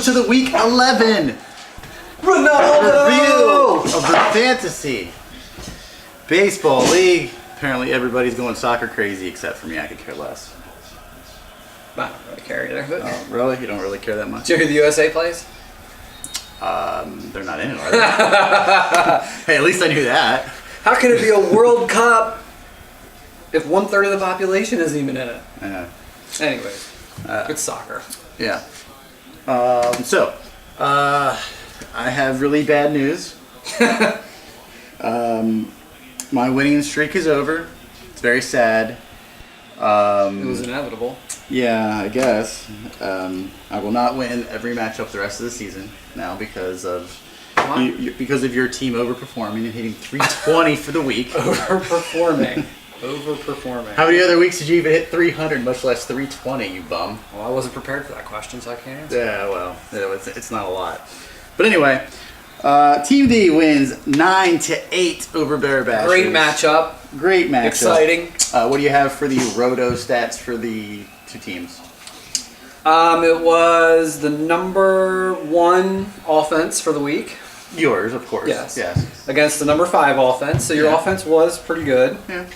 to the Week 11 Ronaldo! review of the Fantasy Baseball League. Apparently everybody's going soccer crazy except for me. I could care less. I don't really care either. But Oh, really? You don't really care that much? do you know who the USA plays? They're not in it, are they? Hey, at least I knew that. How can it be a World Cup if 1/3 of the population isn't even in it? Anyways, it's soccer. Yeah. I have really bad news. My winning streak is over. It's very sad. It was inevitable. Yeah, I guess. I will not win every matchup the rest of the season now because of your team overperforming and hitting 320 for the week. Overperforming. How many other weeks did you even hit 300, much less 320, you bum? Well, I wasn't prepared for that question, so I can't answer. Yeah, well, it's not a lot. But anyway, Team D wins 9-8 over Bear Bashers. Great matchup. Great matchup. Exciting. What do you have for the Roto stats for the two teams? It was the number 1 offense for the week. Yours, of course. Yes. Yes. Against the number 5 offense, so your Yeah. offense was pretty good. Yeah.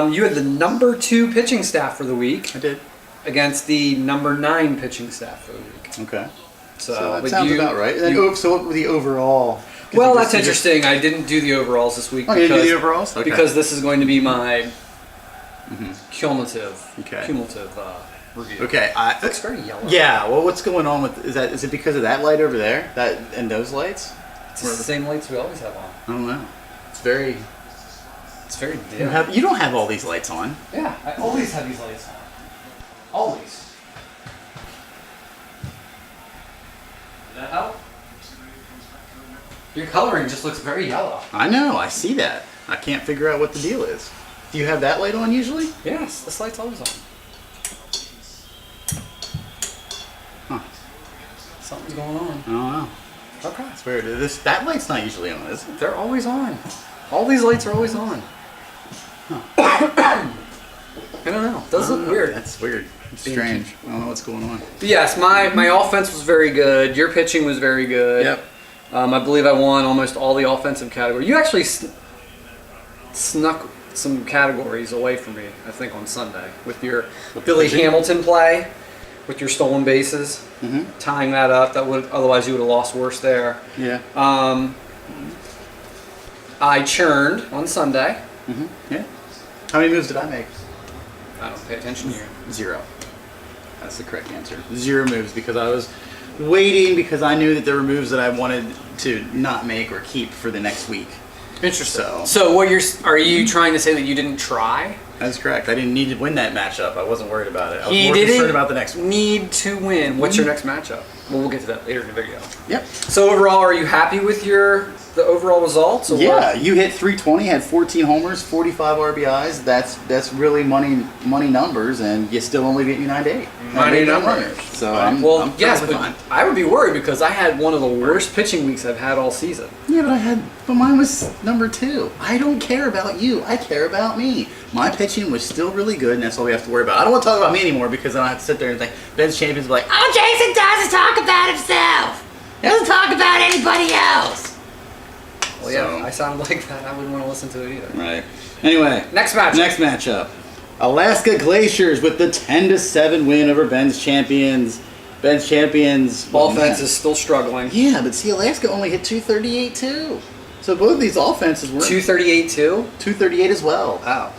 You had the number 2 pitching staff for the week I did. against the number 9 pitching staff for the week. Okay. So that but sounds about right. And then, so what were the overall? well, that's interesting. I didn't do the overalls this week Oh, you didn't do the overalls? Okay. because this is going to be my cumulative review. Okay. It looks very yellow. Yeah. Well, what's going on with is that? Is it because of that light over there? That and those lights? It's the same lights we always have on. I don't know. It's very. It's very dim. You don't have all these lights on. Yeah, I always have these lights on. Always. Did that help? Your coloring just looks very yellow. I know. I see that. I can't figure out what the deal is. Do you have that light on usually? Yes, this light's always on. Huh. Something's going on. I don't know. Okay. It's weird. That light's not usually on, is it? They're always on. All these lights are always on. I don't know. It does look weird. That's weird. It's strange. I don't know what's going on. But yes, my offense was very good. Your pitching was very good. Yep. I believe I won almost all the offensive categories. You actually snuck some categories away from me, I think, on Sunday with your Billy Hamilton play, with your stolen bases, tying that up. That would otherwise you would have lost worse there. Yeah. I churned on Sunday. Yeah. How many moves did I make? I don't pay attention to you. 0. That's the correct answer. 0 moves because I was waiting because I knew that there were moves that I wanted to not make or keep for the next week. Interesting. So what are you trying to say that you didn't try? That's correct. I didn't need to win that matchup. I wasn't worried about it. I was You more didn't concerned about the next one. need to win. What's your next matchup? Well, we'll get to that later in the video. Yep. So overall, are you happy with the overall results? Or Yeah, what? you hit 320, had 14 homers, 45 RBIs. That's really money numbers, and you still only beat me 9-8. Money numbers. So I'm yes, perfectly but fine. I would be worried because I had one of the worst pitching weeks I've had all season. Yeah, but mine was number 2. I don't care about you. I care about me. My pitching was still really good, and that's all we have to worry about. I don't want to talk about me anymore because then I have to sit there and think Ben's champions will be like, oh, Jason doesn't talk about himself. He doesn't talk about anybody else. Well, yeah, I sound like that. I wouldn't want to listen to it either. Right. Anyway. Next matchup. Alaska Glaciers with the 10-7 win over Ben's champions. Ben's champions. Offense is still struggling. Yeah, but see, Alaska only hit 238 too. So both of these offenses were 238 too? 238 as well. Wow.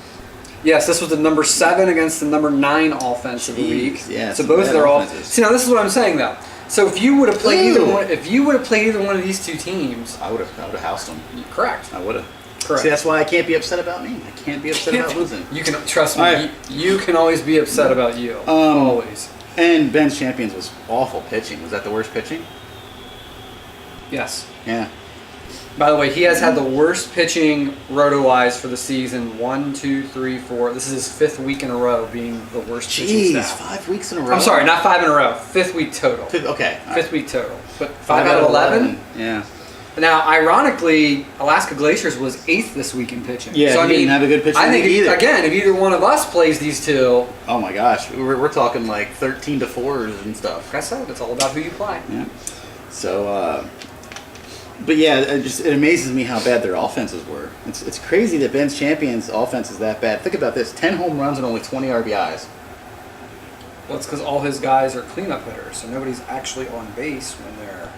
Yes, this was the number 7 against the number 9 offense of the week. Yeah. So both of their offenses. See, now this is what I'm saying though. So if you would have played either one of these two teams, I would have housed them. correct. I would have. Correct. See, that's why I can't be upset about me. I can't be upset about losing. You can trust me. Alright. You can always be upset about you. Always. And Ben's champions was awful pitching. Was that the worst pitching? Yes. Yeah. By the way, he has had the worst pitching roto-wise for the season. 1, 2, 3, 4. This is his 5th week in a row being the worst pitching Jeez, staff. 5 weeks in a row. I'm sorry, not 5 in a row. 5th week total. Okay. 5th week total. But 5 out of 11? Yeah. Now, ironically, Alaska Glaciers was 8th this week in pitching. Yeah, so, he didn't have a good pitching I think week either. Again, if either one of us plays these two, Oh my gosh, we're talking like 13 to 4s and stuff. like I said, it's all about who you play. Yeah. So, but yeah, it amazes me how bad their offenses were. It's crazy that Ben's Champions' offense is that bad. Think about this: 10 home runs and only 20 RBIs. Well, it's because all his guys are cleanup hitters, so nobody's actually on base when they're...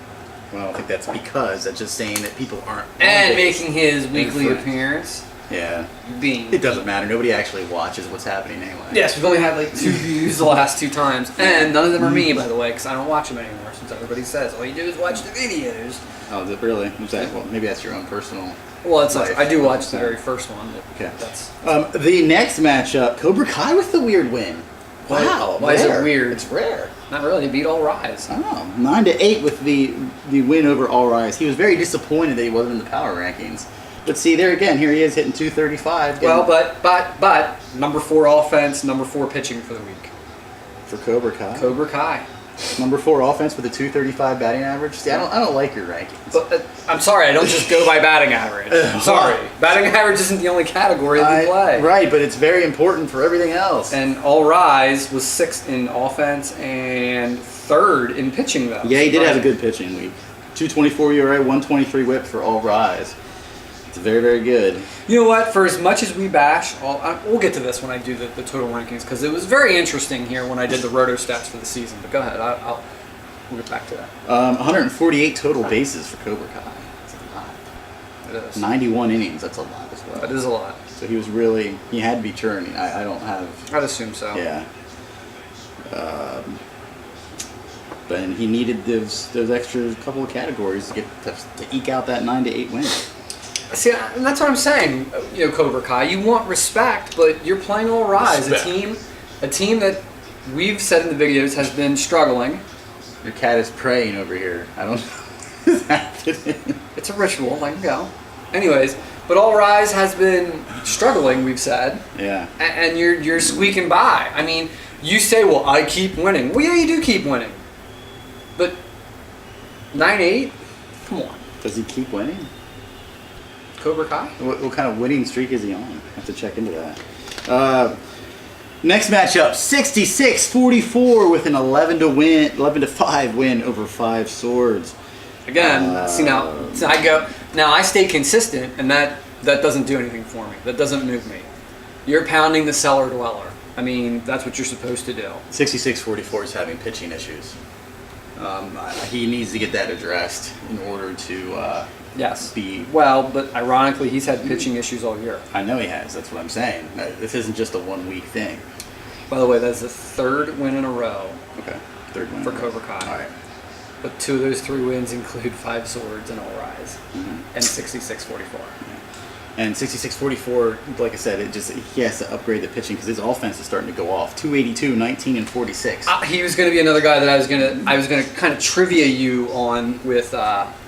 Well, I don't think that's because that's just saying that people aren't. on And base. making his weekly front. appearance. Yeah. Being... It doesn't matter. Nobody actually watches what's happening anyway. Yes, we've only had like 2 views the last 2 times. And none of them are me, by the way, because I don't watch them anymore, since everybody says, all you do is watch the videos. Oh, is it really? Is that, well, maybe that's your own personal. Well, it's like, Life. I do watch the very first one. But Okay. That's... The next matchup, Cobra Kai with the weird win. Wow. Why is it rare. weird? It's rare. Not really, they beat All Rise. Oh, 9-8 with the win over All Rise. He was very disappointed that he wasn't in the power rankings. But see, there again, here he is hitting 235. Well, but number 4 offense, number 4 pitching for the week. For Cobra Kai. Cobra Kai. Number 4 offense with a 235 batting average. See, I don't like your rankings. But I'm sorry, I don't just go by batting average. I'm sorry. Batting average isn't the only category that we play. Right, but it's very important for everything else. And All Rise was 6th in offense and 3rd in pitching, though. Yeah, he did have a good pitching week. 224 ERA, 123 whip for All Rise. It's very, very good. You know what? For as much as we bash, we'll get to this when I do the total rankings, because it was very interesting here when I did the roto stats for the season. But go ahead, we'll get back to that. 148 total bases for Cobra Kai. That's a lot. It is. 91 innings. That's a lot as well. That is a lot. So he had to be churning. I don't have. I'd assume so. Yeah. But he needed those extra couple of categories to eke out that 9-8 win. See, and that's what I'm saying. You know, Cobra Kai, you want respect, but you're playing All Rise, Respect. a team that we've said in the videos has been struggling. Your cat is praying over here. I don't know what's happening. It's a ritual, let him go. Anyways, but All Rise has been struggling, we've said, Yeah. and you're squeaking by. I mean, you say, well, I keep winning. Well, yeah, you do keep winning. But 9-8? Come on. Does he keep winning? Cobra Kai? What kind of winning streak is he on? I have to check into that. Next matchup, 66-44 with an 11-5 win over 5 Swords. Again, I stay consistent, and that doesn't do anything for me. That doesn't move me. You're pounding the cellar dweller. I mean, that's what you're supposed to do. 66-44 is having pitching issues. He needs to get that addressed in order to Yes. be. Well, but ironically, he's had pitching issues all year. I know he has. That's what I'm saying. This isn't just a 1 week thing. By the way, that's the 3rd win in a row Okay. 3rd win for Cobra Kai. All right. But 2 of those 3 wins include 5 Swords and All Rise, and 66-44. And 66-44, like I said, he has to upgrade the pitching because his offense is starting to go off. 282, 19, and 46. He was going to be another guy that I was going to kind of trivia you on with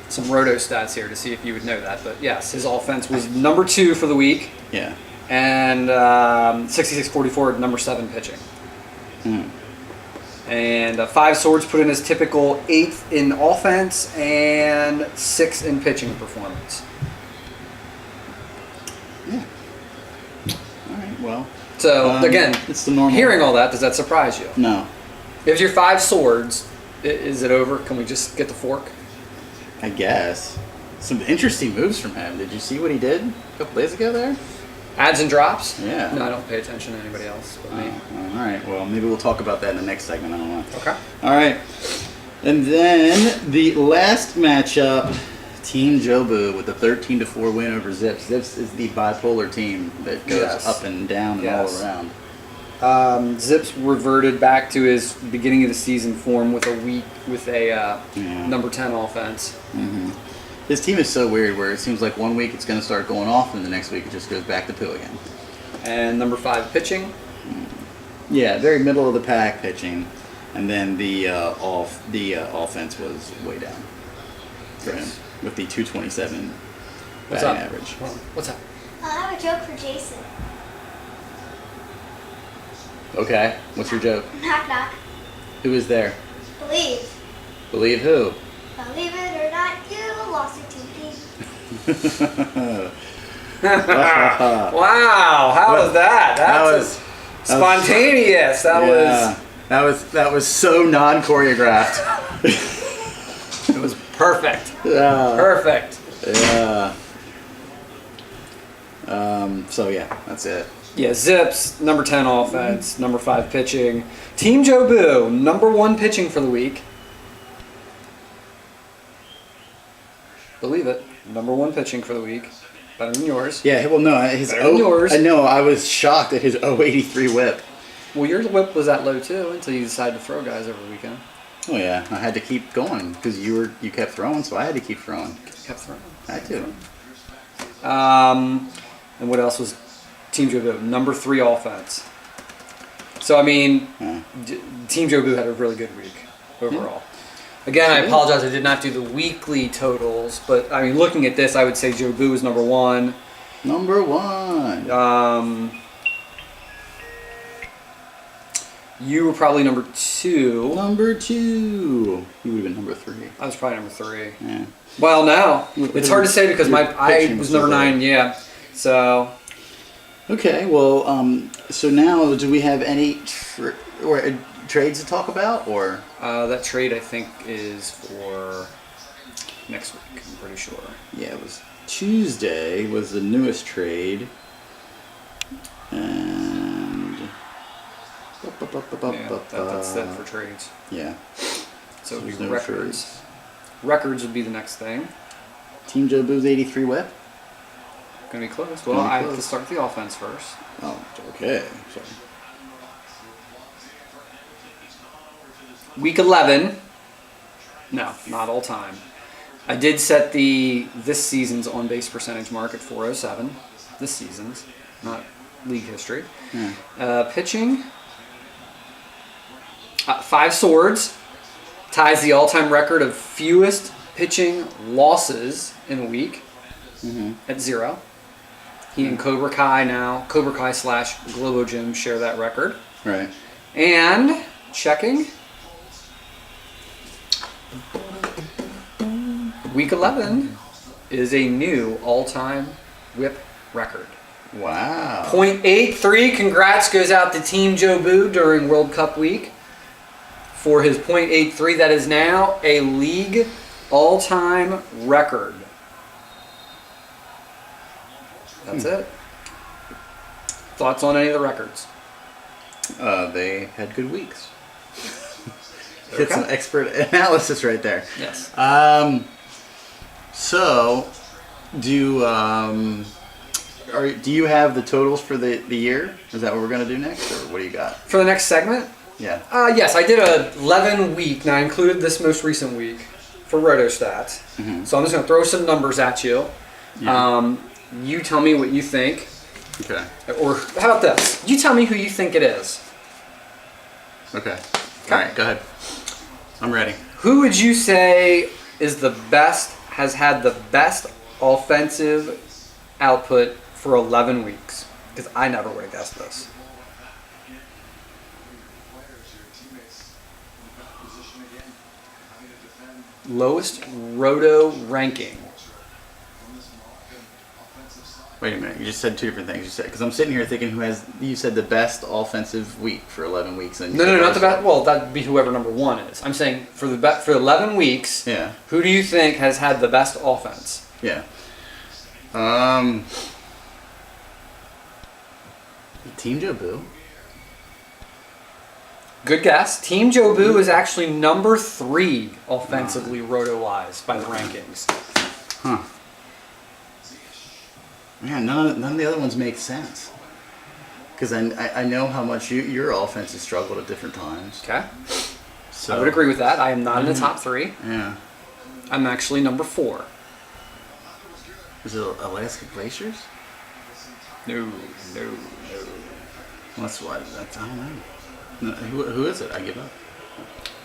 some roto stats here to see if you would know that. But yes, his offense was number 2 for the week, Yeah. and 66-44 number 7 pitching. And 5 Swords put in his typical 8th in offense and 6th in pitching performance. Yeah. All right. Well. So again, it's the normal. hearing all that, does that surprise you? No. If you're 5 Swords, is it over? Can we just get the fork? I guess. Some interesting moves from him. Did you see what he did a couple days ago there? Adds and drops? Yeah. No, I don't pay attention to anybody else but me. All right. Well, maybe we'll talk about that in the next segment. I don't know. Okay. All right. And then the last matchup, Team Jobu with a 13-4 win over Zips. Zips is the bipolar team that goes Yes. up and down and Yes. all around. Zips reverted back to his beginning of the season form with a number 10 offense. His team is so weird where it seems like 1 week it's going to start going off and the next week it just goes back to poo again. And number 5 pitching. Yeah, very middle of the pack pitching, and then the offense was way down for him with the 227 What's batting up? average. What's up? I have a joke for Jason. Okay, what's your joke? Knock knock. Who is there? Believe. Believe who? Believe it or not, you lost your TV. Wow, how was that? That That's was spontaneous. That was so non-choreographed. It was perfect. Yeah. Perfect. Yeah. So yeah, that's it. Yeah, Zips, number 10 offense, number 5 pitching. Team Joe Boo, number 1 pitching for the week. Believe it, number 1 pitching for the week. Better than yours. Yeah. Well, no, his Better than yours. I know. I was shocked at his 083 whip. Well, your whip was that low too until you decided to throw guys over the weekend. Oh yeah, I had to keep going because you kept throwing, so I had to keep throwing. Kept throwing. I had to. And what else was Team Joe Boo? Number 3 offense. So, I mean, Team Joe Boo had a really good week overall. Again, I apologize, I did not do the weekly totals, but I mean, looking at this, I would say Joe Boo is number 1. Number 1. You were probably number 2. Number 2. You would have been number 3. I was probably number 3. Yeah. Well, no, it's hard to say because I pitching was was number so 9. Yeah, so Okay. Well, so now do we have any trades to talk about, or? that trade I think is for next week. I'm pretty sure. Yeah, it was Tuesday was the newest trade, and Yeah, that's it for trades. Yeah. So it would There's be no records. trades. Records would be the next thing. Team Joe Boo's 83 whip. Gonna be close. Well, Gonna be I have to close. start with the offense first. Oh, okay. Sorry. Week 11. No, not all time. I did set this season's on base percentage mark at 407. This season's, not league history. Yeah. Pitching. 5 Swords ties the all-time record of fewest pitching losses in a week at 0. He and Cobra Kai / Globo Gym share that record. Right. And checking. Week 11 is a new all-time whip record. Wow. .83. Congrats goes out to Team Joe Boo during World Cup week for his .83. That is now a league all-time record. That's it. Thoughts on any of the records? They had good weeks. Okay. Get some expert analysis right there. Yes. So, do you have the totals for the year? Is that what we're gonna do next, or what do you got? For the next segment? Yeah. Yes, I did a 11 week. Now I included this most recent week for RotoStats. So I'm just going to throw some numbers at you. Yeah. You tell me what you think. Okay. Or how about this? You tell me who you think it is. Okay. All right. Go ahead. I'm ready. Who would you say is has had the best offensive output for 11 weeks? Because I never would have guessed this. Lowest roto ranking. Wait a minute. You just said 2 different things. You said, because I'm sitting here thinking you said the best offensive week for 11 weeks. And you No, said not the lowest. best. Well, that'd be whoever number 1 is. I'm saying for 11 weeks. Yeah. Who do you think has had the best offense? Yeah. Team Joe Boo. Good guess. Team Joe Boo is actually number 3 offensively roto-wise by the rankings. Huh. Man, none of the other ones make sense. Because I know how much your offense has struggled at different times. Okay. So I would agree with that. I am not in the top 3. Yeah. I'm actually number 4. Is it Alaska Glaciers? No. Well, that's what. I don't know. No, who is it? I give up.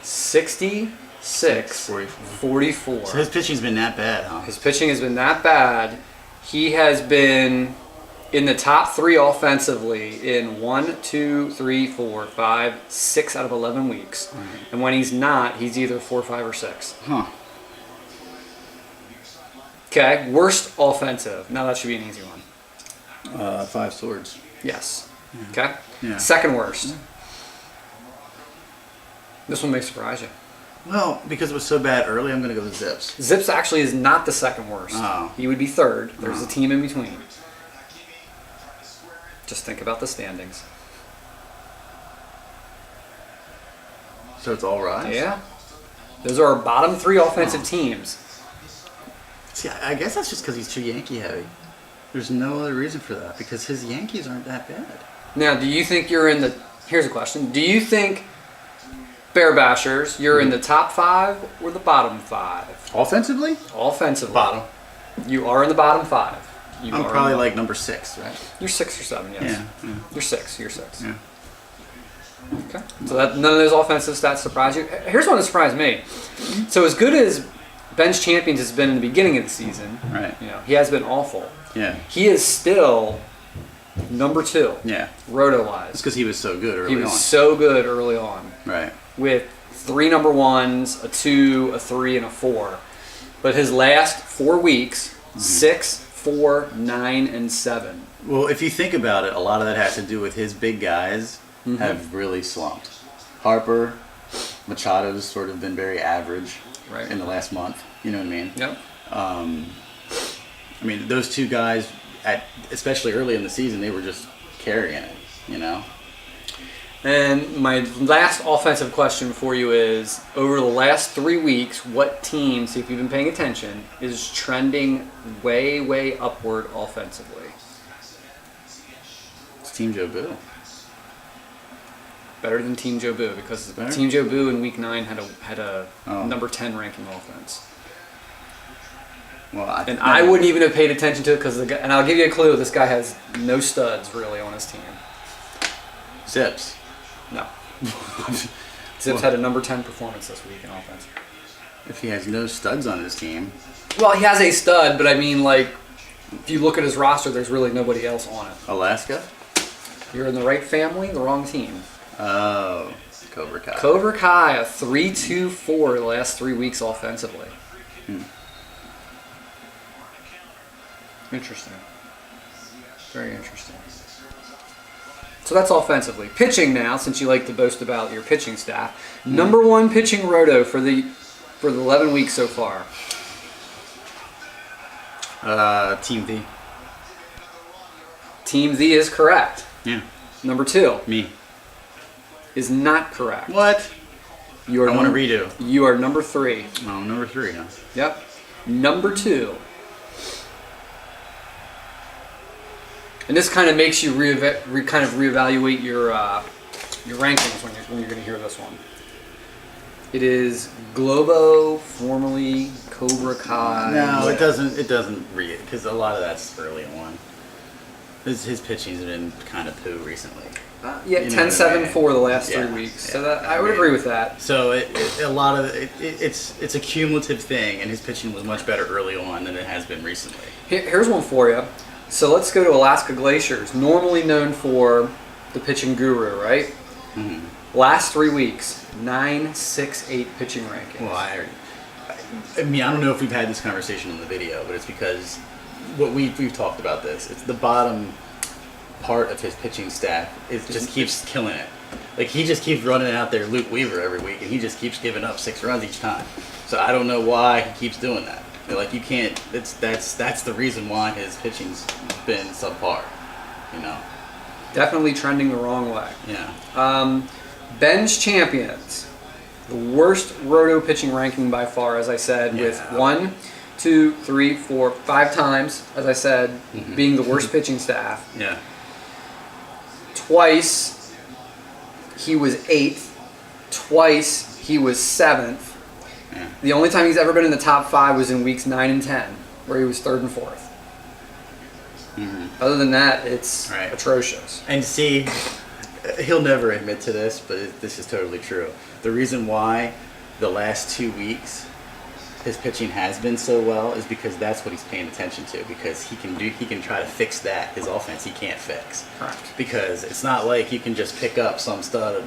66. 44. So his pitching's been that bad, huh? His pitching has been that bad. He has been in the top 3 offensively in 1, 2, 3, 4, 5, 6 out of 11 weeks. Right. And when he's not, he's either 4, 5, or 6. Huh. Okay, worst offensive. Now that should be an easy one. 5 swords. Yes. Okay. Yeah. Second worst. This one may surprise you. Well, because it was so bad early, I'm going to go with Zips. Zips actually is not the second worst. Oh. He would be third. There's a team in between. Just think about the standings. So it's all Rise? Yeah. Those are our bottom 3 offensive teams. See, I guess that's just because he's too Yankee heavy. There's no other reason for that, because his Yankees aren't that bad. Now, do you think you're in the... Here's a question. Do you think, Bear Bashers, you're in the top 5 or the bottom 5? Offensively? Offensively. Bottom. You are in the bottom 5. You I'm are probably in the- like number 6, right? You're 6 or 7, yes. Yeah. You're 6. You're 6. Yeah. Okay. So that none of those offensive stats surprise you. Here's one that surprised me. So as good as Ben's Champions has been in the beginning of the season, Right. you know, he has been awful. Yeah. He is still number 2, Yeah. roto It's wise. because he was so good early He was on. so good early on Right. with 3 number 1s, a 2, a 3, and a 4. But his last 4 weeks, 6, 4, 9, and 7. Well, if you think about it, a lot of that has to do with his big guys have really slumped. Harper, Machado's sort of been very average Right. in the last month. You know what I mean? Yep. I mean, those 2 guys, especially early in the season, they were just carrying it, you know? And my last offensive question for you is, over the last 3 weeks, what team, see if you've been paying attention, is trending way, way upward offensively? It's Team Joe Boo. Better than Team Joe Boo, because Better? Team Joe Boo in Week 9 had a Oh. number 10 ranking offense. Well, And I wouldn't even have paid attention to it because and I'll give you a clue, this guy has no studs really on his team. Zips. No. Zips had a number 10 performance this week in offense. If he has no studs on his team, Well, he has a stud, but I mean, like, if you look at his roster, there's really nobody else on it. Alaska? You're in the right family, the wrong team. Oh, Cobra Kai. Cobra Kai, a 3-2-4 the last 3 weeks offensively. Interesting. Very interesting. So that's offensively. Pitching now, since you like to boast about your pitching staff. Number 1 pitching roto for the 11 weeks so far. Team V. Team Z is correct. Yeah. Number 2 Me. is not correct. What? You are I want to num- redo. You are number 3. Oh, number 3, huh? Yep. Number 2. And this kind of makes you reevaluate your rankings when you're going to hear this one. It is Globo, formerly Cobra Kai. No, it doesn't read, because a lot of that's early on. His pitching's been kind of poo recently. Yeah, You know 10-7 what I for the last mean? 3 weeks. So Yeah. that I would agree with that. So a lot of it's a cumulative thing, and his pitching was much better early on than it has been recently. Here's one for you. So let's go to Alaska Glaciers, normally known for the pitching guru, right? Last 3 weeks, 9, 6, 8 pitching rankings. Well, I mean, I don't know if we've had this conversation in the video, but it's because we've talked about this. It's the bottom part of his pitching staff. It just keeps killing it. Like, he just keeps running out there Luke Weaver every week, and he just keeps giving up 6 runs each time. So I don't know why he keeps doing that. Like, you can't. That's the reason why his pitching's been subpar. You know. Definitely trending the wrong way. Yeah. Ben's Champions, the worst roto pitching ranking by far, as I said, with Yeah. 1, 2, 3, 4, 5 times, as I said, being the worst pitching staff. Yeah. Twice he was 8th. Twice he was 7th. Yeah. The only time he's ever been in the top 5 was in weeks 9 and 10, where he was 3rd and 4th. Other than that, it's Right. atrocious. And see, he'll never admit to this, but this is totally true. The reason why the last 2 weeks his pitching has been so well is because that's what he's paying attention to. Because he can try to fix that. His offense he can't fix. Correct. Because it's not like you can just pick up some stud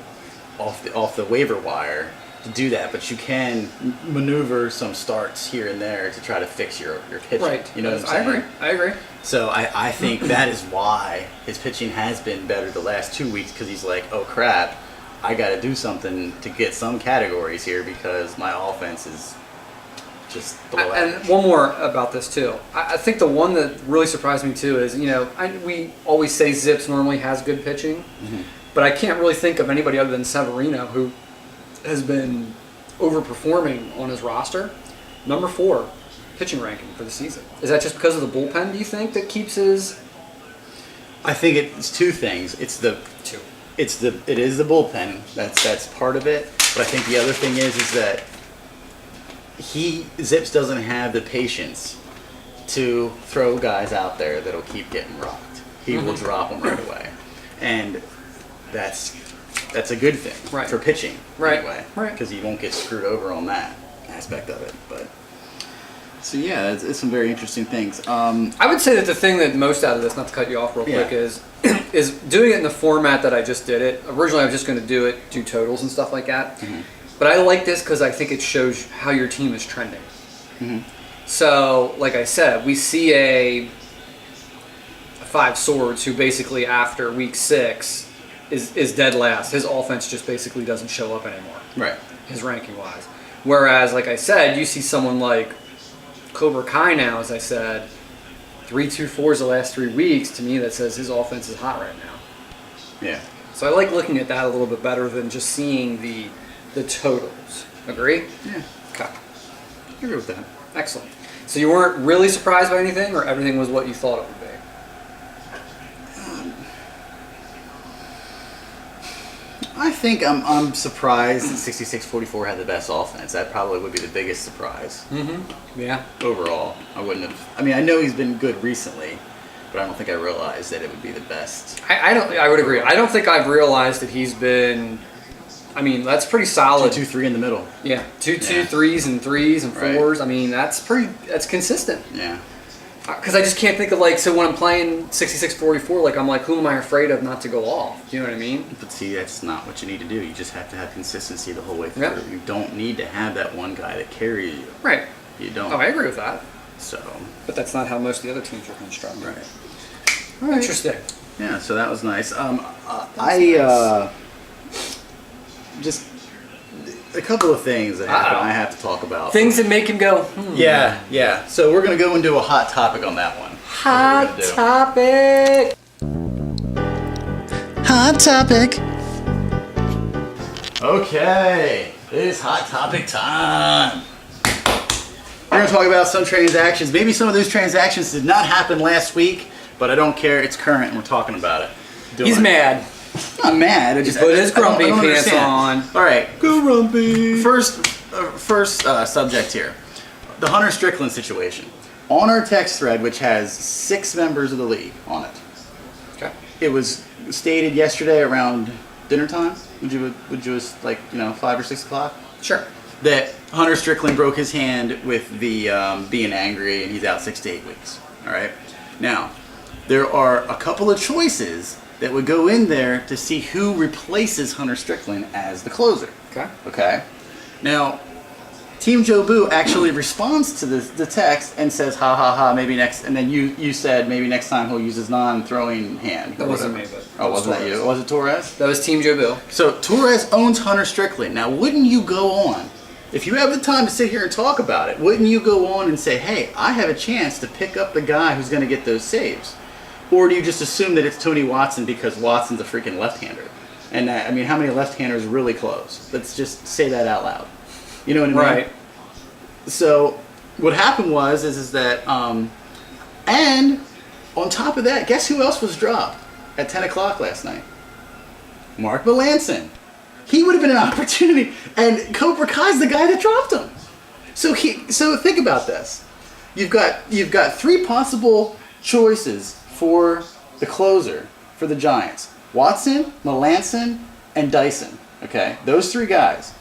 off the waiver wire to do that, but you can maneuver some starts here and there to try to fix your pitching. Right. You know what I'm saying? I agree. So I think that is why his pitching has been better the last 2 weeks, because he's like, oh crap, I got to do something to get some categories here because my offense is just below And average. one more about this too. I think the one that really surprised me too is, we always say Zips normally has good pitching, but I can't really think of anybody other than Severino who has been overperforming on his roster. Number 4 pitching ranking for the season. Is that just because of the bullpen, do you think, that keeps his... I think it's two things. It is the bullpen. That's part of it. But I think the other thing is that Zips doesn't have the patience to throw guys out there that'll keep getting rocked. He will drop them right away, and that's a good thing for pitching anyway, because you won't get screwed over on that aspect of it. But so yeah, it's some very interesting things. I would say that the thing that most out of this, not to cut you off real quick, is doing it in the format that I just did it. Originally, I was just going to do totals and stuff like that. But I like this because I think it shows how your team is trending. So, like I said, we see a 5 Swords who basically after week 6 is dead last. His offense just basically doesn't show up anymore. Right. His ranking wise. Whereas, like I said, you see someone like Cobra Kai now, as I said, 3-2-4s the last 3 weeks. To me, that says his offense is hot right now. Yeah. So I like looking at that a little bit better than just seeing the totals. Agree? Yeah. Okay. I agree with that. Excellent. So you weren't really surprised by anything, or everything was what you thought it would be? I think I'm surprised that 66-44 had the best offense. That probably would be the biggest surprise. Yeah. Overall, I wouldn't have. I mean, I know he's been good recently, but I don't think I realized that it would be the best. I would agree. I don't think I've realized that he's been. I mean, that's pretty solid. 2-2-3 in the middle. Yeah, 2-2, 3s and 3s and 4s. Right. I mean, that's consistent. Yeah. Because I just can't think of so when I'm playing 66-44, I'm like, who am I afraid of not to go off? Do you know what I mean? But see, that's not what you need to do. You just have to have consistency the whole way through. Yep. You don't need to have that one guy that carries you. Right. You don't. Oh, I agree with that. So. But that's not how most of the other teams are constructed. Right. All right. Interesting. Yeah, so that was nice. Just a couple of things that happened I have to talk about. Things that make him go, Yeah. So we're going to go into a hot topic on that one. Hot topic! Hot topic. Okay, it's hot topic time. We're going to talk about some transactions. Maybe some of those transactions did not happen last week, but I don't care. It's current and we're talking about it. He's mad. I'm not mad. I just put his grumpy I don't pants understand. on. All right, grumpy. First subject here, the Hunter Strickland situation. On our text thread, which has 6 members of the league on it, Okay. it was stated yesterday around dinner time. Would you 5 or 6 o'clock? Sure. That Hunter Strickland broke his hand with the being angry, and he's out 6 to 8 weeks. All right. Now, there are a couple of choices that would go in there to see who replaces Hunter Strickland as the closer. Okay. Okay. Now, Team Joe Boo actually responds to the text and says, "Ha ha ha, maybe next." And then you said maybe next time he'll use his non-throwing hand. That wasn't me, but wasn't that you? Was it Torres? That was Team Joe Bill. So Torres owns Hunter Strickland. Now, wouldn't you go on, if you have the time to sit here and talk about it, wouldn't you go on and say, "Hey, I have a chance to pick up the guy who's going to get those saves"? Or do you just assume that it's Tony Watson because Watson's a freaking left-hander? And I mean, how many left-handers really close? Let's just say that out loud. You know what I mean? Right. So what happened is that, and on top of that, guess who else was dropped at 10 o'clock last night? Mark Melanson. He would have been an opportunity, and Cobra Kai's the guy that dropped him. So think about this. You've got 3 possible choices for the closer for the Giants: Watson, Melanson, and Dyson. Okay, those 3 guys.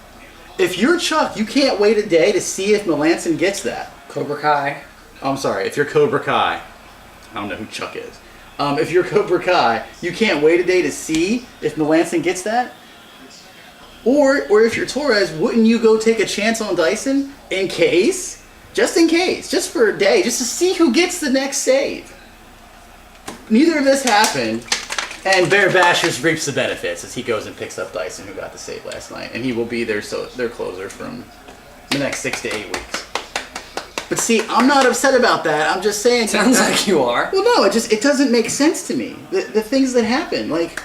If you're Chuck, you can't wait a day to see if Melanson gets that. Cobra Kai. I'm sorry, if you're Cobra Kai, I don't know who Chuck is. If you're Cobra Kai, you can't wait a day to see if Melanson gets that. Or if you're Torres, wouldn't you go take a chance on Dyson in case? Just in case. Just for a day. Just to see who gets the next save. Neither of this happened. And Bear Bashers reaps the benefits as he goes and picks up Dyson, who got the save last night. And he will be their closer from the next 6 to 8 weeks. But see, I'm not upset about that. I'm just saying... Sounds like you are. Well, no, it doesn't make sense to me. The things that happen. Like,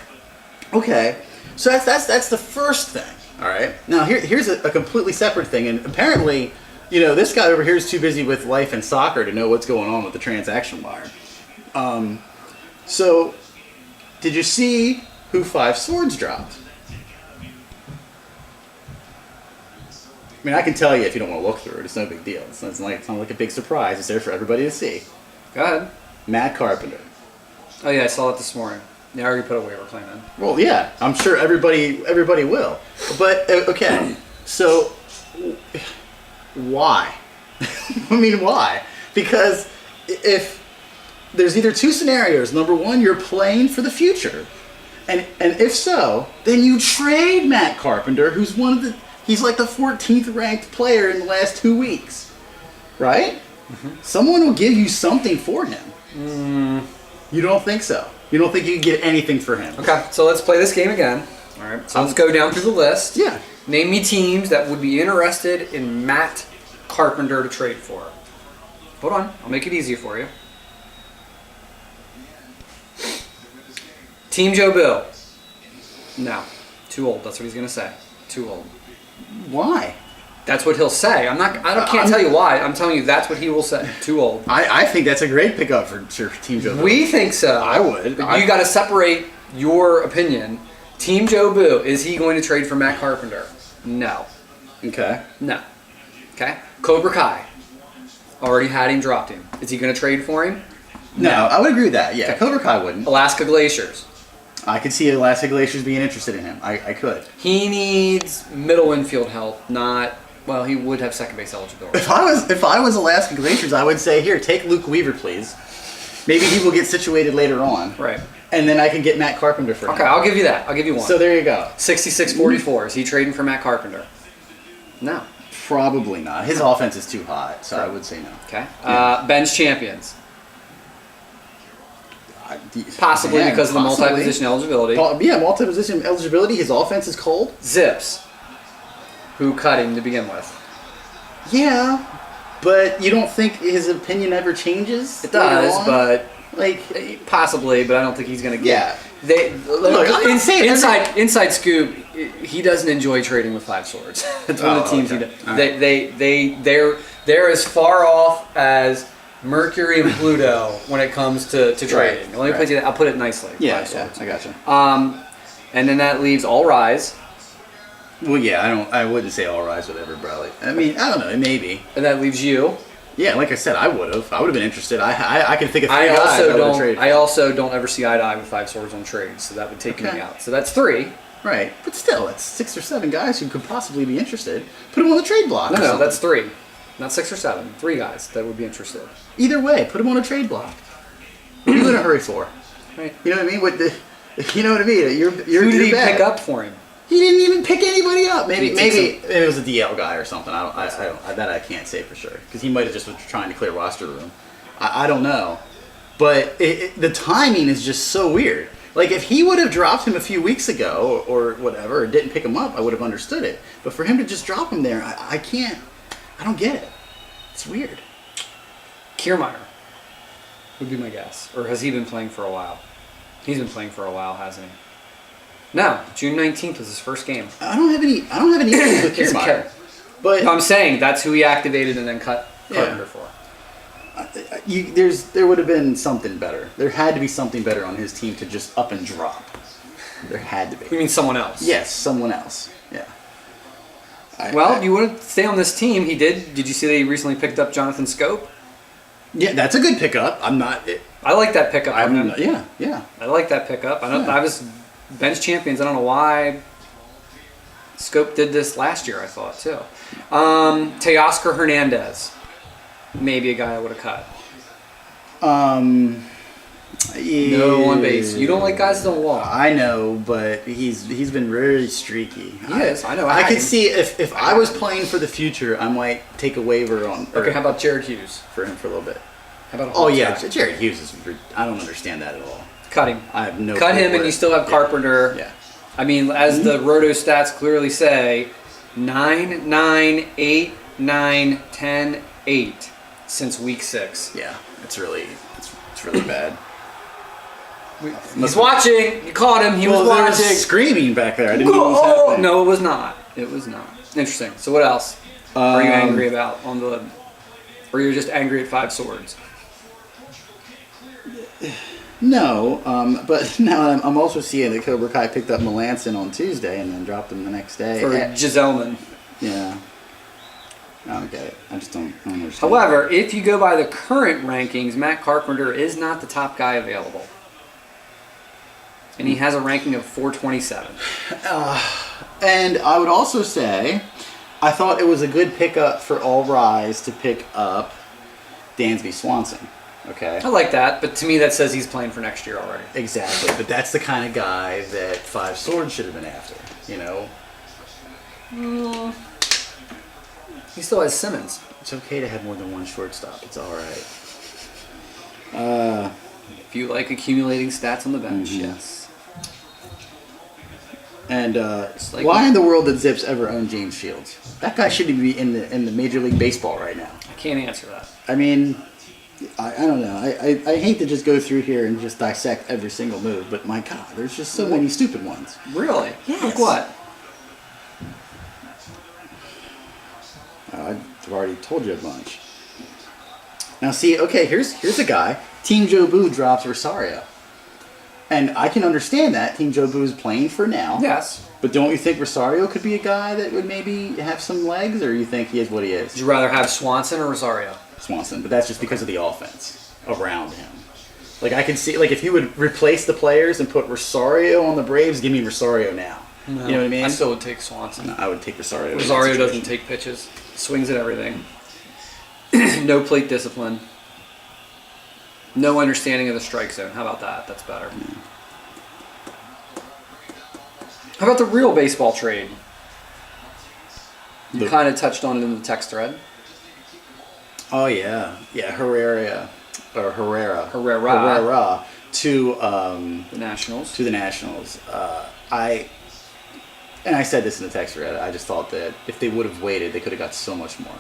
okay... So that's the first thing, all right? Now, here's a completely separate thing, and apparently, this guy over here is too busy with life and soccer to know what's going on with the transaction wire. So, did you see who Five Swords dropped? I mean, I can tell you if you don't want to look through it. It's no big deal. It's not like a big surprise. It's there for everybody to see. Go ahead. Matt Carpenter. Oh, yeah, I saw it this morning. Yeah, I already put a waiver claim in. Well, yeah, I'm sure everybody will. But, okay, so why? I mean, why? Because if there's either two scenarios. Number one, you're playing for the future. And if so, then you trade Matt Carpenter, who's he's like the 14th ranked player in the last 2 weeks. Right? Mm-hmm. Someone will give you something for him. You don't think so? You don't think you can get anything for him? Okay, so let's play this game again. All right, so let's go down through the list. Yeah. Name me teams that would be interested in Matt Carpenter to trade for. Hold on, I'll make it easier for you. Team Joe Bill. No, too old. That's what he's gonna say. Too old. Why? That's what he'll say. Can't tell you why. I'm telling you that's what he will say. Too old. I think that's a great pickup for Team Joe Boo. We think so. I would. But you got to separate your opinion. Team Joe Boo, is he going to trade for Matt Carpenter? No. Okay. No. Okay. Cobra Kai. Already had him, dropped him. Is he going to trade for him? No, I would agree with that. Yeah, Okay. Cobra Kai wouldn't. Alaska Glaciers. I could see Alaska Glaciers being interested in him. I could. He needs middle infield help, not... Well, he would have second base eligibility. If I was Alaska Glaciers, I would say, here, take Luke Weaver, please. Maybe he will get situated later on. Right. And then I can get Matt Carpenter for him. Okay, I'll give you that. I'll give you one. So there you go. 66-44. Is he trading for Matt Carpenter? No. Probably not. His offense is too hot, so I would say no. Okay. Yeah. Ben's champions. Possibly Yeah, because of the possibly. multi-position eligibility. Yeah, multi-position eligibility. His offense is cold. Zips. Who cut him to begin with? Yeah, but you don't think his opinion ever changes? It does, but like possibly. But I don't think he's going to get. Yeah. Look, I'm not saying inside scoop. He doesn't enjoy trading with Five Swords. It's one of the teams okay. he does. They're as far off as Mercury and Pluto when it comes to trading. Let me put you. I'll put it nicely. Yeah, Five Swords. I gotcha. And then that leaves All Rise. Well, yeah, I wouldn't say All Rise would ever, probably. I mean, I don't know, maybe. And that leaves you. Yeah, like I said, I would have been interested. I can think of three guys I would have traded. I also don't ever see eye to eye with Five Swords on trades, so that would take me out. So that's 3. Right, but still, that's 6 or 7 guys who could possibly be interested. Put them on the trade block. No, that's 3. Not 6 or 7. 3 guys that would be interested. Either way, put them on a trade block. What are you in a hurry for? Right. You know what I mean? You know what I mean? You're Who did he bad. pick up for him? He didn't even pick anybody up. Maybe Did it was a DL guy or something. I can't say for sure because he might have just was trying to clear roster room. I don't know, but the timing is just so weird. Like if he would have dropped him a few weeks ago or whatever, or didn't pick him up, I would have understood it. But for him to just drop him there, I can't. I don't get it. It's weird. Kiermaier would be my guess, or has he been playing for a while? He's been playing for a while, hasn't he? No, June 19th was his first game. I don't have any issues with Kiermaier. But I'm saying that's who he activated and then cut Carpenter for. There would have been something better. There had to be something better on his team to just up and drop. There had to be. You mean someone else? Yes, someone else. Yeah. You want to stay on this team. He did. Did you see that he recently picked up Jonathan Scope? Yeah, that's a good pickup. I'm not. I like that pickup. Yeah. I like that pickup. I was bench champions. I don't know why Scope did this last year. I thought too. Teoscar Hernandez, maybe a guy I would have cut. No on base. You don't like guys that don't walk. I know, but he's been very streaky. He is. I know. I had could him. see if I was playing for the future, I might take a waiver on Okay, how about Jared Hughes? for him for a little bit. How about a Oh Hawks yeah, guy? Jared Hughes is. I don't understand that at all. Cut him. I have no. Cut clue him, and where- you still have Carpenter. Yeah. I mean, as the Roto stats clearly say, 9, 9, 8, 9, 10, 8 since week 6. Yeah, it's really bad. He's watching. You caught him. He was Well, there watching. screaming back there. I didn't know what was Oh, happening. no, it was not. It was not. Interesting. So what else are you angry about on the? Or you're just angry at 5 swords? No, but now I'm also seeing that Cobra Kai picked up Melanson on Tuesday and then dropped him the next day. For Giselman. Yeah. I don't get it. I just don't understand. However, if you go by the current rankings, Matt Carpenter is not the top guy available. And he has a ranking of 427. And I would also say, I thought it was a good pickup for All Rise to pick up Dansby Swanson. Okay. I like that, but to me that says he's playing for next year already. Exactly, but that's the kind of guy that 5 Swords should have been after. You know, He still has Simmons. it's okay to have more than one shortstop. It's all right. If you like accumulating stats on the bench, Mm-hmm. yes. And like- why in the world did Zips ever own James Shields? That guy shouldn't be in the Major League Baseball right now. I can't answer that. I mean, I don't know. I hate to just go through here and just dissect every single move, but my God, there's just so many stupid ones. Really? Yes. Like what? I've already told you a bunch. Now see, okay, here's a guy. Team Jobu drops Rosario. And I can understand that. Team Jobu is playing for now. Yes. But don't you think Rosario could be a guy that would maybe have some legs, or you think he is what he Would is? you rather have Swanson or Rosario? Swanson, but that's just because of the offense around him. Like I can see, like if you would replace the players and put Rosario on the Braves, give me Rosario now. No, You know what I mean? I still would take Swanson. I would take Rosario. in that Rosario situation. doesn't take pitches. Swings at everything. No plate discipline. No understanding of the strike zone. How about that? That's better. How about the real baseball trade? You The- kind of touched on it in the text thread. Oh yeah, Herrera to The Nationals. the Nationals. I said this in the text thread. I just thought that if they would have waited, they could have got so much more.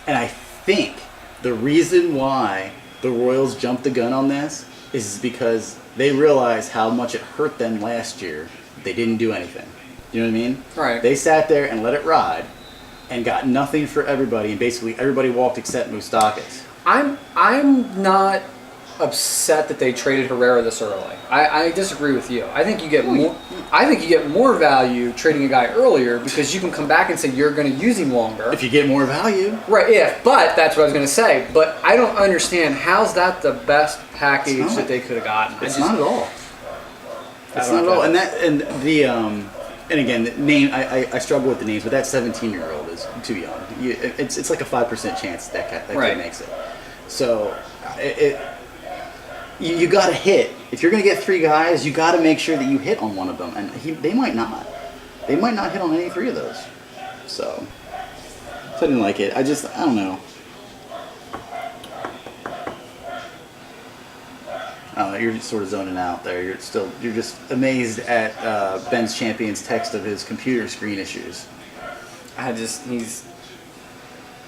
And I think the reason why the Royals jumped the gun on this is because they realized how much it hurt them last year. They didn't do anything. You know what I mean? Right. They sat there and let it ride, and got nothing for everybody, and basically everybody walked except Moustakas. I'm not upset that they traded Herrera this early. I disagree with you. I think you get more. I think you get more value trading a guy earlier because you can come back and say you're going to use him longer. If you get more value, Right, yeah, but that's what I was going to say. But I don't understand how's that the best package It's not. that they could have gotten. it's not at all. It's don't not at all. get And again, the name I struggle with the names, but that 17-year-old is too young. It's like a 5% chance that Right. kid makes it. So you got to hit. If you're going to get 3 guys, you got to make sure that you hit on one of them, and they might not. They might not hit on any 3 of those. So I didn't like it. I don't know. You're just sort of zoning out there. You're just amazed at Ben's Champion's text of his computer screen issues. He's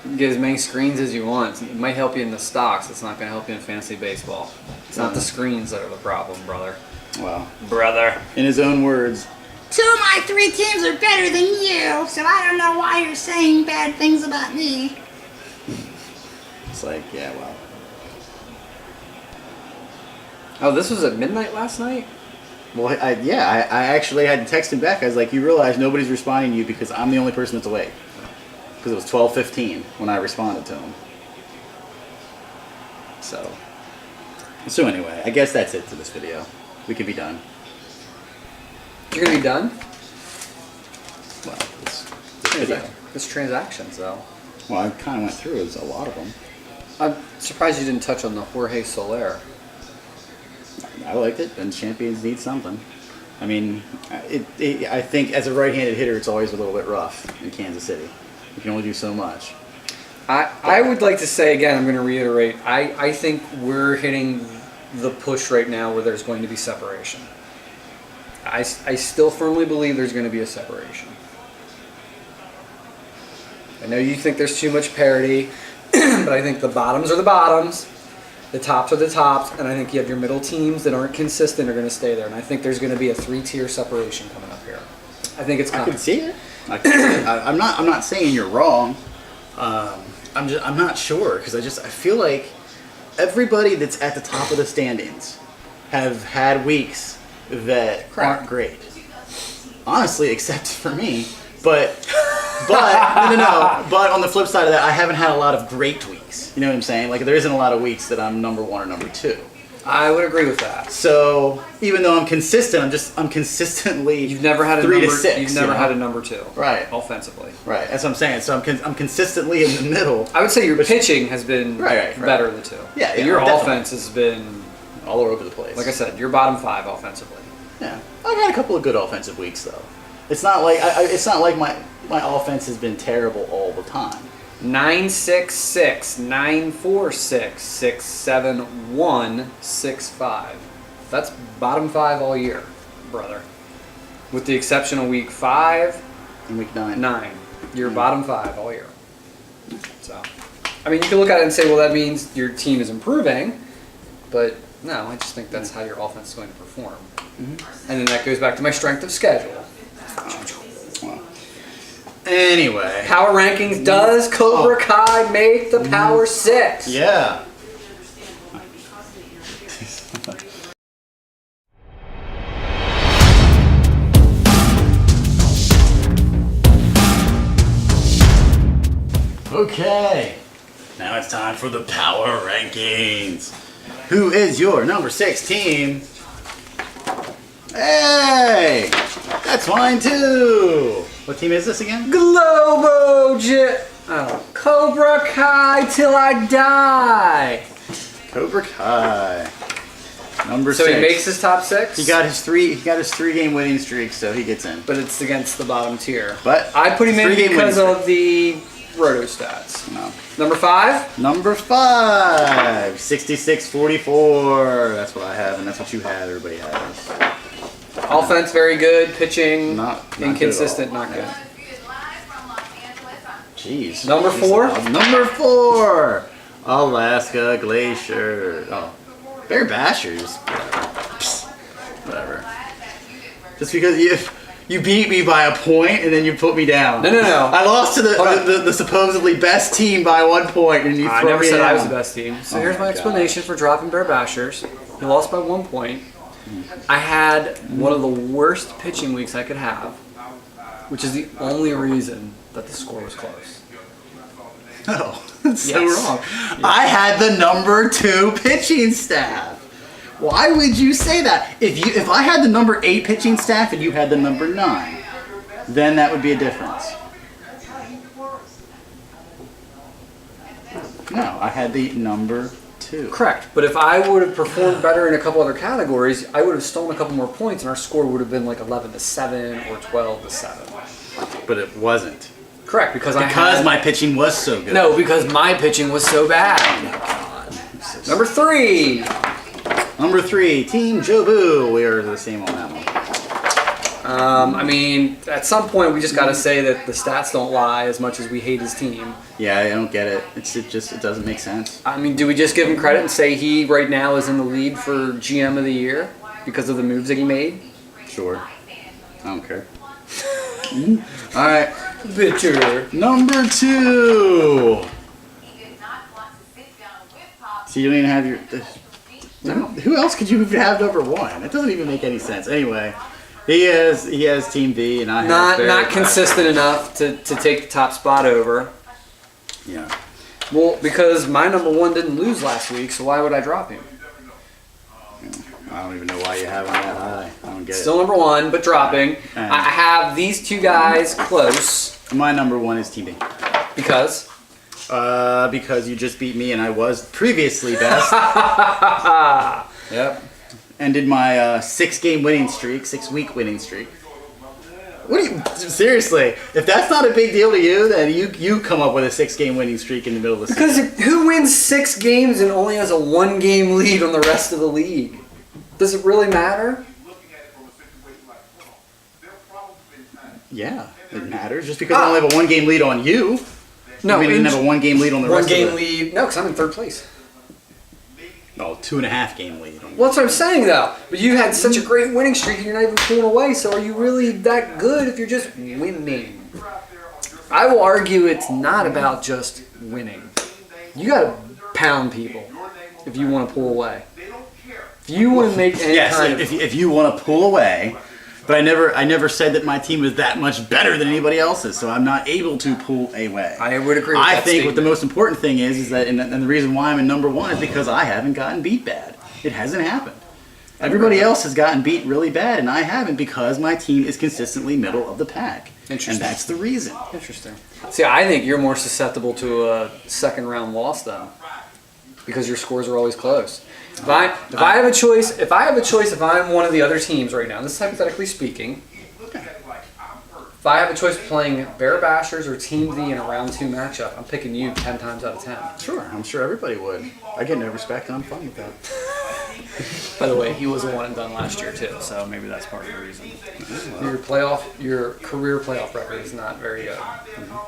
you can get as many screens as you want. It might help you in the stocks. It's not going to help you in fantasy baseball. It's not the screens that are the problem, brother. Well, Brother. in his own words, 2 of my 3 teams are better than you, so I don't know why you're saying bad things about me. it's like, yeah, well, Oh, this was at midnight last night? well, I actually had to text him back. I was like, you realize nobody's responding to you because I'm the only person that's awake. Because it was 12:15 when I responded to him. So anyway, I guess that's it for this video. We can be done. You're going to be done? Well, this video. It's transactions, though. Well, I kind of went through a lot of them. I'm surprised you didn't touch on the Jorge Soler. I liked it, and champions need something. I mean, I think as a right-handed hitter, it's always a little bit rough in Kansas City. You can only do so much. I would like to say again, I'm going to reiterate, I think we're hitting the push right now where there's going to be separation. I still firmly believe there's going to be a separation. I know you think there's too much parity, but I think the bottoms are the bottoms, the tops are the tops, and I think you have your middle teams that aren't consistent are going to stay there. And I think there's going to be a 3-tier separation coming up here. I think it's coming. I can see it. I'm not saying you're wrong. I'm not sure because I feel like everybody that's at the top of the standings have had weeks that aren't great. Honestly, except for me. But no. But on the flip side of that, I haven't had a lot of great weeks. You know what I'm saying? Like there isn't a lot of weeks that I'm number 1 or number 2. I would agree with that. So even though I'm consistent, I'm consistently you've never had a 3 number, to 6. You've never had a number 2, right? Offensively, right. That's what I'm saying. So I'm consistently in the middle. I would say your pitching has been better than the 2. Yeah, But your definitely. offense has been All over the place. like I said, you're bottom 5 offensively. Yeah, I've had a couple of good offensive weeks though. It's not like my offense has been terrible all the time. 966, 946, 671, 65. That's bottom 5 all year, brother. With the exception of week 5, In week 9. 9. You're bottom 5 all year. So, I mean, you can look at it and say, well, that means your team is improving, but no, I just think that's how your offense is going to perform. And then that goes back to my strength of schedule. Well, anyway. Power rankings, does Cobra Kai make the Power 6? Yeah. Okay. Now it's time for the power rankings. Who is your number 6 team? Hey! That's mine too! What team is this again? Globo Jet. Oh, Cobra Kai till I die. Cobra Kai. Number So 6. he makes his top 6. He got his 3-game winning streak, so he gets in. but it's against the bottom tier. But I put him in 3-game because winning of the roto stats. No. Number 5. Number 5, 66-44. That's what I have, and that's what you have. Everybody has. Offense very good. Pitching Not good at inconsistent, all. not good. Jeez. Number 4. Number 4, Alaska Glacier. Oh, Bear Bashers. Whatever. Just because you beat me by a point and then you put me down. No. I lost to Hold on. the supposedly best team by 1 point, and you I throw never me said down. I was the best team. So Oh here's my my explanation for dropping Bear Bashers. He lost by 1 point. I had one of the worst pitching weeks I could have, which is the only reason that the score was close. No, that's so Yes. wrong. I had the number 2 pitching staff. Why would you say that? If I had the number 8 pitching staff and you had the number 9, then that would be a difference. No, I had the number 2. Correct. But if I would have performed better in a couple other categories, I would have stolen a couple more points, and our score would have been like 11-7 or 12-7. But it wasn't. Correct, because My pitching was so good. No, because my pitching was so bad. Number 3. Number 3, Team Jobu. We are the same on that one. I mean, at some point we just got to say that the stats don't lie as much as we hate his team. Yeah, I don't get it. It doesn't make sense. I mean, do we just give him credit and say he right now is in the lead for GM of the year because of the moves that he made? Sure. I don't care. All right. Bitter. Number 2. So you don't even have your. Who else could you even have number 1? It doesn't even make any sense. Anyway, he has Team B, and I have Not consistent enough to take the top spot over. Yeah. Well, because my number 1 didn't lose last week, so why would I drop him? I don't even know why you have him that high. I don't get Still number 1, but dropping. And- I have these 2 guys close it. My number 1 is Team B. because Because you just beat me, and I was previously best. Yep. ended my 6-game winning streak, 6-week winning streak. What do you seriously? If that's not a big deal to you, then you come up with a 6-game winning streak in the middle of the season. Because who wins 6 games and only has a 1-game lead on the rest of the league? Does it really matter? Yeah, it matters. Just because I only have a 1-game lead on you, No, we didn't have a 1-game lead on the rest of 1-game the lead. No, because I'm in 3rd place. Oh, 2.5-game lead. Well, that's what I'm saying, though. But you had such a great winning streak, and you're not even pulling away. So are you really that good if you're just winning? I will argue it's not about just winning. You got to pound people if you want to pull away. If you want to make any Yes, kind of... if you want to pull away, but I never said that my team was that much better than anybody else's, so I'm not able to pull away. I would agree with I that think statement. what the most important thing is that, and the reason why I'm in number 1 is because I haven't gotten beat bad. It hasn't happened. Everybody else has gotten beat really bad, and I haven't because my team is consistently middle of the pack. Interesting. And that's the reason. Interesting. See, I think you're more susceptible to a 2nd-round loss, though, because your scores are always close. If I have a choice, if I'm one of the other teams right now, this is hypothetically speaking, if I have a choice of playing Bear Bashers or Team V in a round 2 matchup, I'm picking you 10 times out of 10. Sure, I'm sure everybody would. I get no respect, and I'm fine with that. By the way, he was a one and done last year too, so maybe that's part of the reason. Your career playoff record is not very good.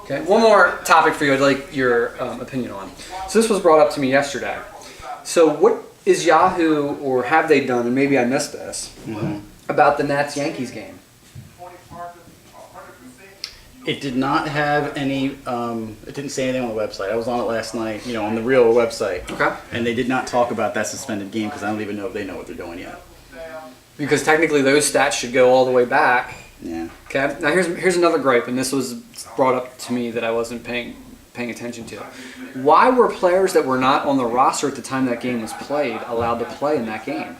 Okay, one more topic for you. I'd like your opinion on. So this was brought up to me yesterday. So what is Yahoo, or have they done, and maybe I missed this, about the Nats-Yankees game? It did not have any, it didn't say anything on the website. I was on it last night, on the real website. Okay. And they did not talk about that suspended game because I don't even know if they know what they're doing yet. Because technically those stats should go all the way back. Yeah. Okay. Now here's another gripe, and this was brought up to me that I wasn't paying attention to. Why were players that were not on the roster at the time that game was played allowed to play in that game?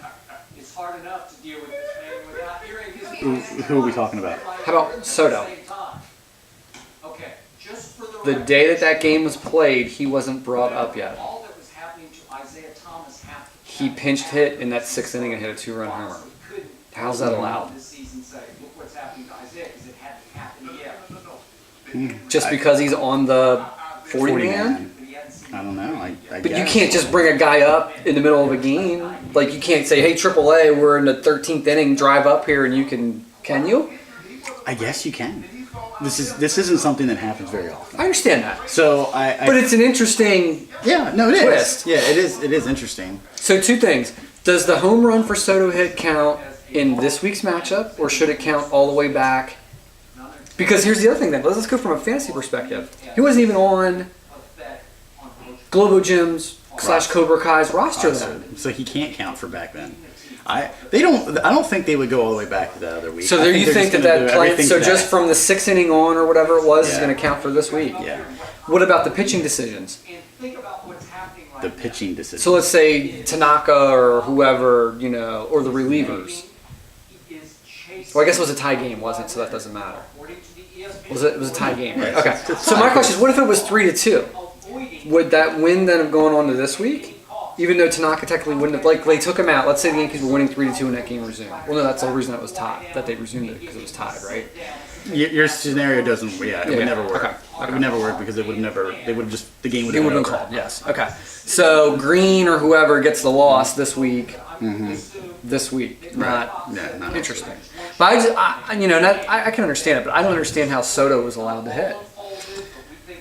It's hard enough to deal with this man without hearing his Who are we talking about? How about Soto? Okay, just for the The day that game was played, he wasn't brought up yet. all that was happening to Isaiah Thomas happened. He pinched hit in that 6th inning and hit a 2-run homer. He couldn't How's that allowed? this season say, look what's happening to Isaiah because it hadn't happened yet. Just because he's on the 40 man? But he hadn't seen I don't know. I But you guess. can't just bring a guy up in the middle of a game. Like, you can't say, hey, AAA, we're in the 13th inning, drive up here and you can you? I guess you can. This isn't something that happens very often. I understand that. So But it's an interesting... yeah, no, it is. twist. Yeah, it is. It is interesting. So 2 things. Does the home run for Soto hit count in this week's matchup, or should it count all the way back? Because here's the other thing then. Let's go from a fantasy perspective. He wasn't even on Globo Gym's / Cobra Kai's roster then. So he can't count for back then. I don't think they would go all the way back to that other week. So I there you they're think just that gonna do play, everything so to just that. from the 6th inning on or whatever it was is Yeah. going to count for this week? Yeah, What about the pitching decisions? and think about what's happening right the now. pitching decision. So let's say Tanaka or whoever, or the relievers. He is chasing Well, I guess it was a tie game, wasn't it? So that doesn't matter. according to the ESPN. It was a tie game, right? Right. Okay. It's So my tied. question is, what if it was 3-2? Avoiding Would that win then have gone on to this week? Even though Tanaka technically wouldn't have, like, they took him out. Let's say the Yankees were winning 3-2 and that game resumed. Well, no, that's the reason that was tied. That they resumed it because it was tied, right? Your scenario doesn't. Yeah, it Yeah, would never work. okay, It would never work because it would never. They would just the game would It have would have been called, yes. Okay. So Green or whoever gets the loss this week. This week, not Yeah, not interesting. But I can understand it, but I don't understand how Soto was allowed to hit.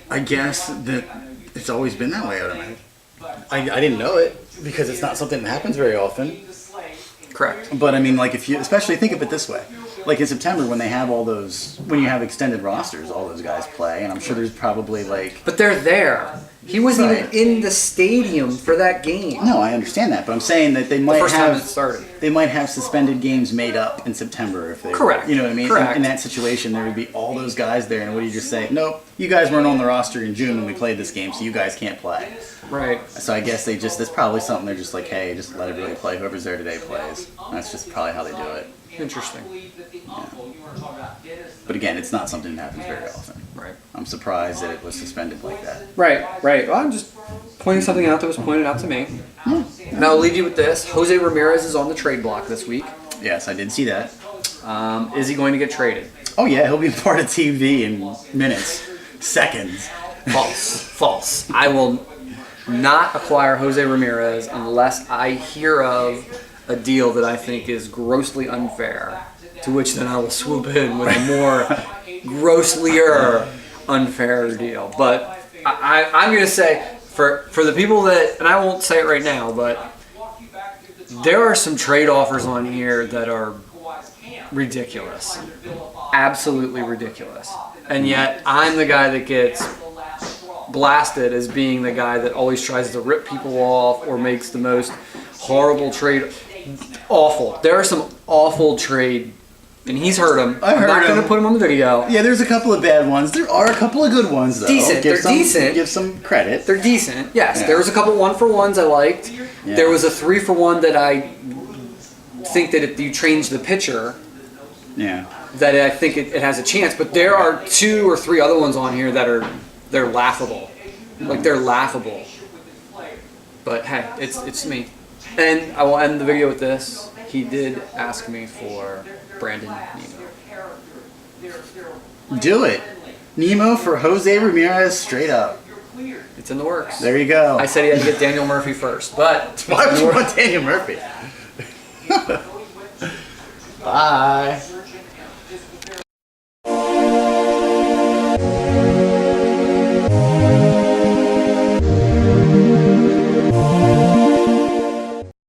I guess that it's always been that way. I don't know. I didn't know it because it's not something that happens very often. Correct. But I mean, like if you, especially think of it this way, like in September when they have all those, when you have extended rosters, all those guys play, and I'm sure there's probably like. But they're there. He wasn't Right. even in the stadium for that game. No, I understand that, but I'm saying that they might first time have it started. They might have suspended games made up in September if they were- Correct. You know what I mean? Correct. In that situation, there would be all those guys there, and what do you just say? Nope, you guys weren't on the roster in June when we played this game, so you guys can't play. Right. So I guess that's probably something they're just like, hey, just let everybody play. Whoever's there today plays. That's just probably how they do it. Interesting. But again, it's not something that happens very often. Right. Right. I'm surprised that it was suspended like that. Right. Well, I'm just pointing something out that was pointed out to me. And I'll leave you with this. Jose Ramirez is on the trade block this week. Yes, I did see that. Is he going to get traded? Oh yeah, he'll be part of TV in minutes, seconds. False. I will not acquire Jose Ramirez unless I hear of a deal that I think is grossly unfair, to which then I will swoop in with a more grosslier unfair deal. But I'm going to say, for the people that, and I won't say it right now, but there are some trade offers on here that are ridiculous. Absolutely ridiculous. And yet, I'm the guy that gets blasted as being the guy that always tries to rip people off or makes the most horrible trade. Awful. There are some awful trade, and he's heard them. I'm not going to put him on the video. Yeah, there's a couple of bad ones. There are a couple of good ones, though. Decent. They're decent. Give some credit. They're decent. Yes. Yeah. There was a couple 1-for-1s I liked. Yeah. There was a 3-for-1 that I think that if you change the pitcher, Yeah. that I think it has a chance. But there are 2 or 3 other ones on here that they're laughable. Like, they're laughable. But hey, it's me. And I will end the video with this. He did ask me for Brandon Nemo. Do it. Nemo for Jose Ramirez straight up. It's in the works. There you go. I said he had to get Daniel Murphy first, but Why would you want Daniel Murphy? Bye.